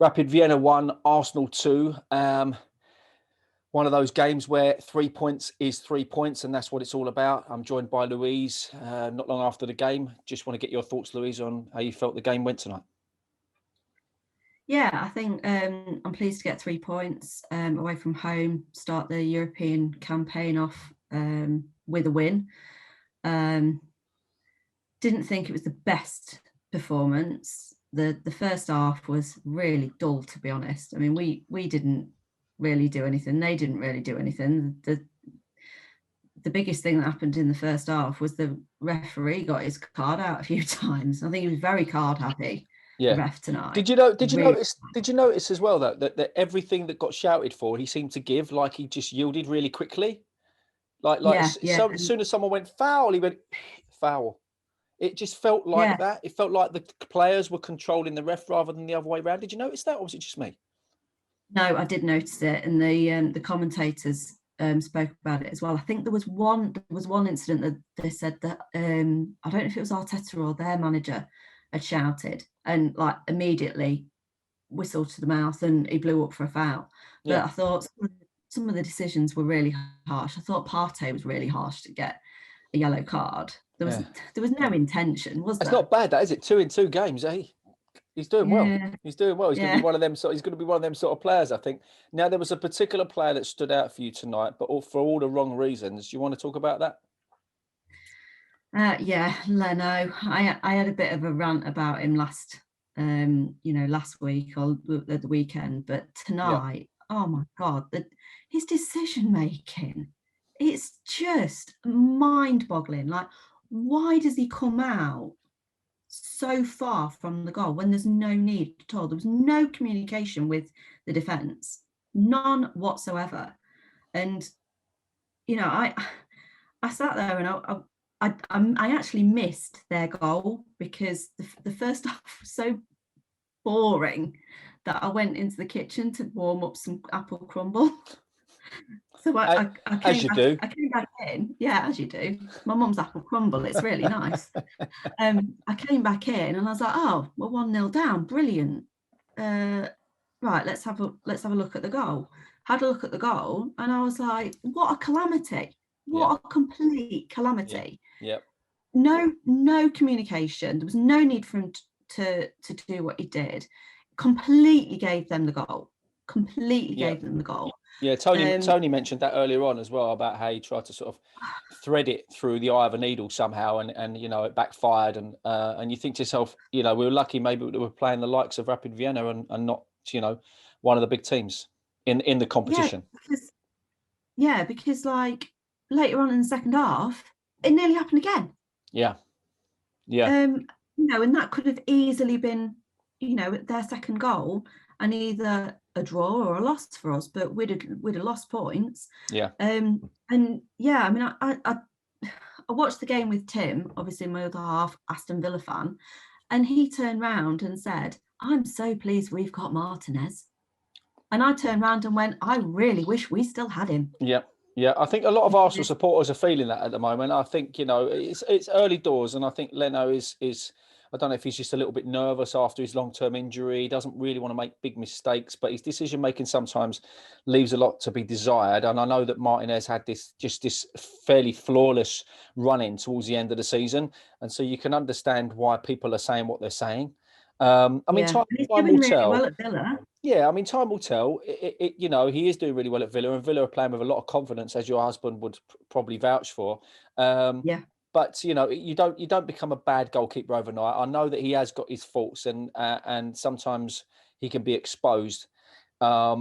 Rapid Vienna 1, Arsenal 2. One of those games where 3 points is 3 points, and that's what it's all about. I'm joined by Louise not long after the game. Just want to get your thoughts, Louise, on how you felt the game went tonight. Yeah, I think I'm pleased to get 3 points away from home, start the European campaign off with a win. Didn't think it was the best performance. The first half was really dull, to be honest. I mean, we didn't really do anything. They didn't really do anything. The biggest thing that happened in the first half was the referee got his card out a few times. I think he was very card happy. Yeah. The ref tonight. Did you notice as well that everything that got shouted for, he seemed to give, like he just yielded really quickly? As soon as someone went foul, he went foul. It just felt like that. It felt like the players were controlling the ref rather than the other way around. Did you notice that, or was it just me? No, I did notice it, and the commentators spoke about it as well. I think there was one incident that they said that I don't know if it was Arteta or their manager had shouted and like immediately whistled to the mouth, and he blew up for a foul. But I thought some of the decisions were really harsh. I thought Partey was really harsh to get a yellow card. There was no intention, was there? It's not bad, that is it? 2 in 2 games, eh? He's doing well. He's doing well. He's going to be one of them. He's going to be one of them sort of players, I think. Now, there was a particular player that stood out for you tonight, but for all the wrong reasons. Do you want to talk about that? Leno. I had a bit of a rant about him last week or at the weekend, but tonight, oh my God, his decision making, it's just mind-boggling. Like, why does he come out so far from the goal when there's no need at all? There was no communication with the defence, none whatsoever. And I sat there and I actually missed their goal because the first half was so boring that I went into the kitchen to warm up some apple crumble. So I came back in. Yeah, as you do. My mum's apple crumble. It's really nice. I came back in and I was like, oh, we're 1-0 down. Brilliant. Right, let's have a look at the goal. Had a look at the goal and I was like, what a calamity. What a complete calamity. Yeah. No communication. There was no need for him to do what he did. Completely gave them the goal. Yeah, Tony mentioned that earlier on as well about how he tried to sort of thread it through the eye of a needle somehow, and it backfired, and you think to yourself, we were lucky maybe we were playing the likes of Rapid Vienna and not one of the big teams in the competition. Because like later on in the second half, it nearly happened again. Yeah. And that could have easily been, their second goal and either a draw or a loss for us, but we'd have lost points. Yeah. I mean, I watched the game with Tim, obviously my other half, Aston Villa fan, and he turned round and said, I'm so pleased we've got Martinez. And I turned round and went, I really wish we still had him. Yeah, I think a lot of Arsenal supporters are feeling that at the moment. I think, it's early doors, and I think Leno is I don't know if he's just a little bit nervous after his long-term injury. He doesn't really want to make big mistakes, but his decision-making sometimes leaves a lot to be desired. And I know that Martinez had this fairly flawless run-in towards the end of the season. And so you can understand why people are saying what they're saying. Time will tell. Well at Villa. Yeah, I mean, time will tell. He is doing really well at Villa, and Villa are playing with a lot of confidence, as your husband would probably vouch for. But you don't become a bad goalkeeper overnight. I know that he has got his faults, and sometimes he can be exposed. But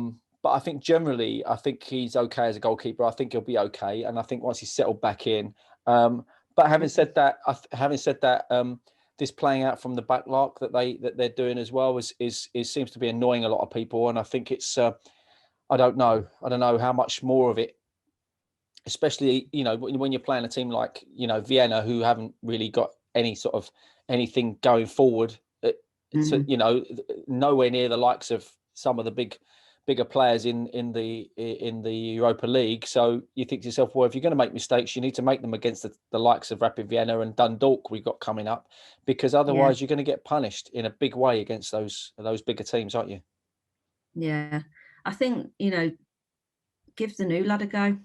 I think generally, he's okay as a goalkeeper. I think he'll be okay, and I think once he's settled back in. But having said that, this playing out from the back lark that they're doing as well is seems to be annoying a lot of people, and I think it's I don't know how much more of it, especially when you're playing a team like Vienna, who haven't really got any sort of anything going forward. So nowhere near the likes of some of the bigger players in the Europa League. So you think to yourself, well, if you're going to make mistakes, you need to make them against the likes of Rapid Vienna and Dundalk we've got coming up, because otherwise you're going to get punished in a big way against those bigger teams, aren't you? Yeah. I think, give the new lad a go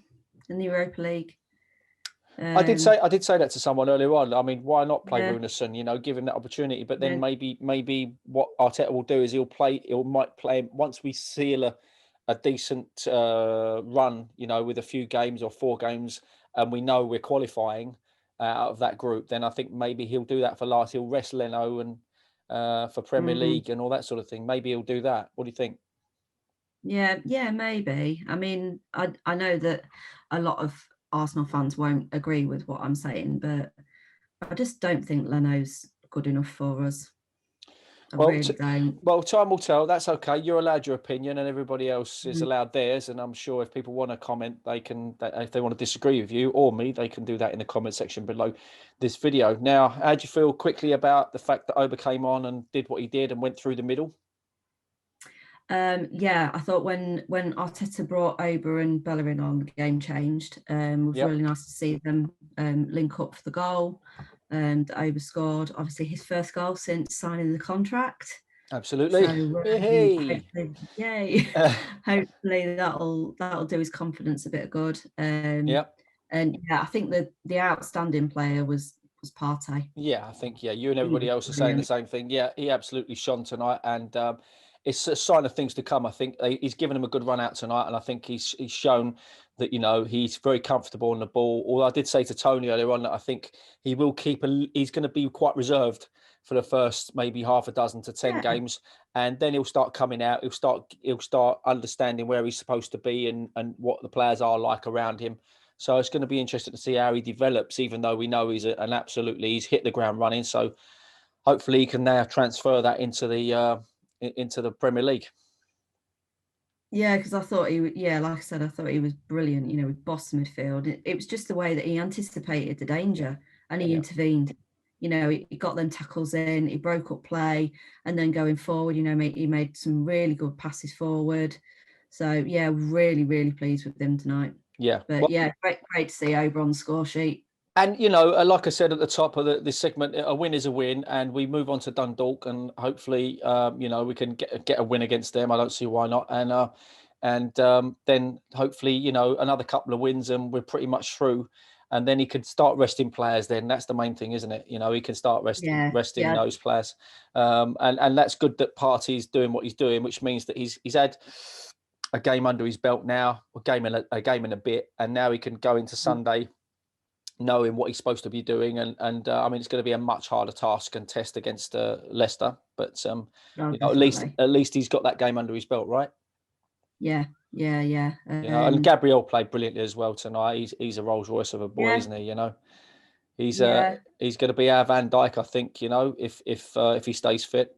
in the Europa League. I did say that to someone earlier on. I mean, why not play Yeah, Runarsson? Give him that opportunity. But then yeah. maybe what Arteta will do is might play him once we seal a decent run, with a few games or 4 games, and we know we're qualifying out of that group. Then I think maybe he'll do that for last. He'll rest Leno and for Premier League and all that sort of thing. Maybe he'll do that. What do you think? Yeah, maybe. I mean, I know that a lot of Arsenal fans won't agree with what I'm saying, but I just don't think Leno's good enough for us. I really don't. Well, time will tell. That's okay. You're allowed your opinion, and everybody else is allowed theirs. And I'm sure if people want to comment, if they want to disagree with you or me, they can do that in the comment section below this video. Now, how do you feel quickly about the fact that Oba came on and did what he did and went through the middle? Yeah, I thought when Arteta brought Oba and Bellerin on, the game changed. It was really nice to see them link up for the goal. And Oba scored, obviously, his first goal since signing the contract. Absolutely. So Hey. yay! Hopefully that'll do his confidence a bit of good. And yeah, I think the outstanding player was Partey. Yeah, I think you and everybody else are saying the same thing. Yeah, he absolutely shone tonight, and it's a sign of things to come. I think he's given him a good run out tonight, and I think he's shown that he's very comfortable on the ball. Although I did say to Tony earlier on that I think he will he's going to be quite reserved for the first maybe half a dozen to 10 games, and then he'll start coming out. He'll start understanding where he's supposed to be and what the players are like around him. So it's going to be interesting to see how he develops, even though we know he's he's hit the ground running. So hopefully he can now transfer that into the Premier League. Yeah, because I thought like I said, I thought he was brilliant, with boss midfield. It was just the way that he anticipated the danger and he intervened. He got them tackles in, he broke up play, and then going forward, he made some really good passes forward. So yeah, really, really pleased with him tonight. Yeah. But great to see Oba on the score sheet. And, like I said at the top of this segment, a win is a win, and we move on to Dundalk, and hopefully, we can get a win against them. I don't see why not. And then hopefully, another couple of wins, and we're pretty much through. And then he can start resting players. Then that's the main thing, isn't it? He can start resting those players. And that's good that Partey's doing what he's doing, which means that he's had a game under his belt now, a game in a bit, and now he can go into Sunday knowing what he's supposed to be doing. And I mean, it's going to be a much harder task and test against Leicester, but at least he's got that game under his belt, right? Yeah. And Gabriel played brilliantly as well tonight. He's a Rolls Royce of a boy, isn't he? He's going to be our Van Dijk, I think. If he stays fit.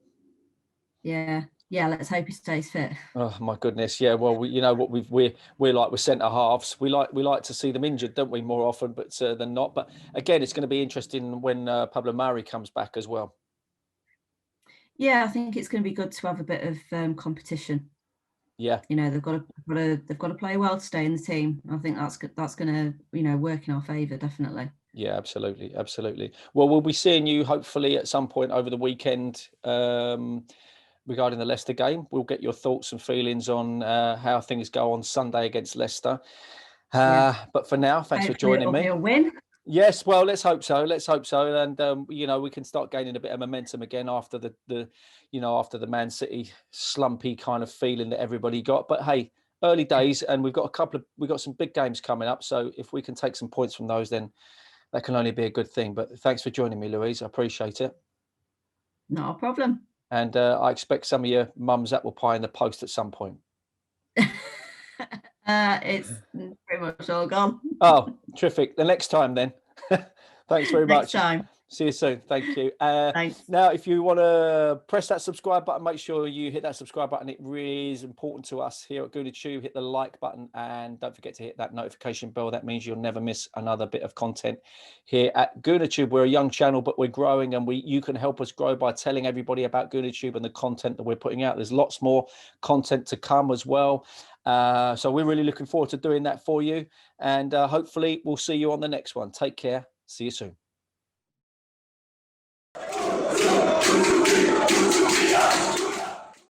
Yeah, let's hope he stays fit. Oh my goodness, yeah. Well, we're like with centre halves. We like to see them injured, don't we, more often, but than not. But again, it's going to be interesting when Pablo Mari comes back as well. Yeah, I think it's going to be good to have a bit of competition. Yeah, they've got to play well to stay in the team. I think that's going to work in our favour, definitely. Yeah, absolutely. Well, we'll be seeing you hopefully at some point over the weekend. Regarding the Leicester game, we'll get your thoughts and feelings on how things go on Sunday against Leicester. But for now, thanks for joining me. It'll be a win. Yes, well, let's hope so. And we can start gaining a bit of momentum again after after the Man City slumpy kind of feeling that everybody got. But hey, early days, and we've got some big games coming up. So if we can take some points from those, then that can only be a good thing. But thanks for joining me, Louise. I appreciate it. Not a problem. And I expect some of your mum's apple pie in the post at some point. It's pretty much all gone. Oh, terrific. The next time then. Thanks very much. Next time. See you soon. Thank you. Thanks. Now, if you want to press that subscribe button, make sure you hit that subscribe button. It really is important to us here at GoonerTube. Hit the like button and don't forget to hit that notification bell. That means you'll never miss another bit of content here at GoonerTube. We're a young channel, but we're growing, and you can help us grow by telling everybody about GoonerTube and the content that we're putting out. There's lots more content to come as well. So we're really looking forward to doing that for you. And hopefully we'll see you on the next one. Take care. See you soon.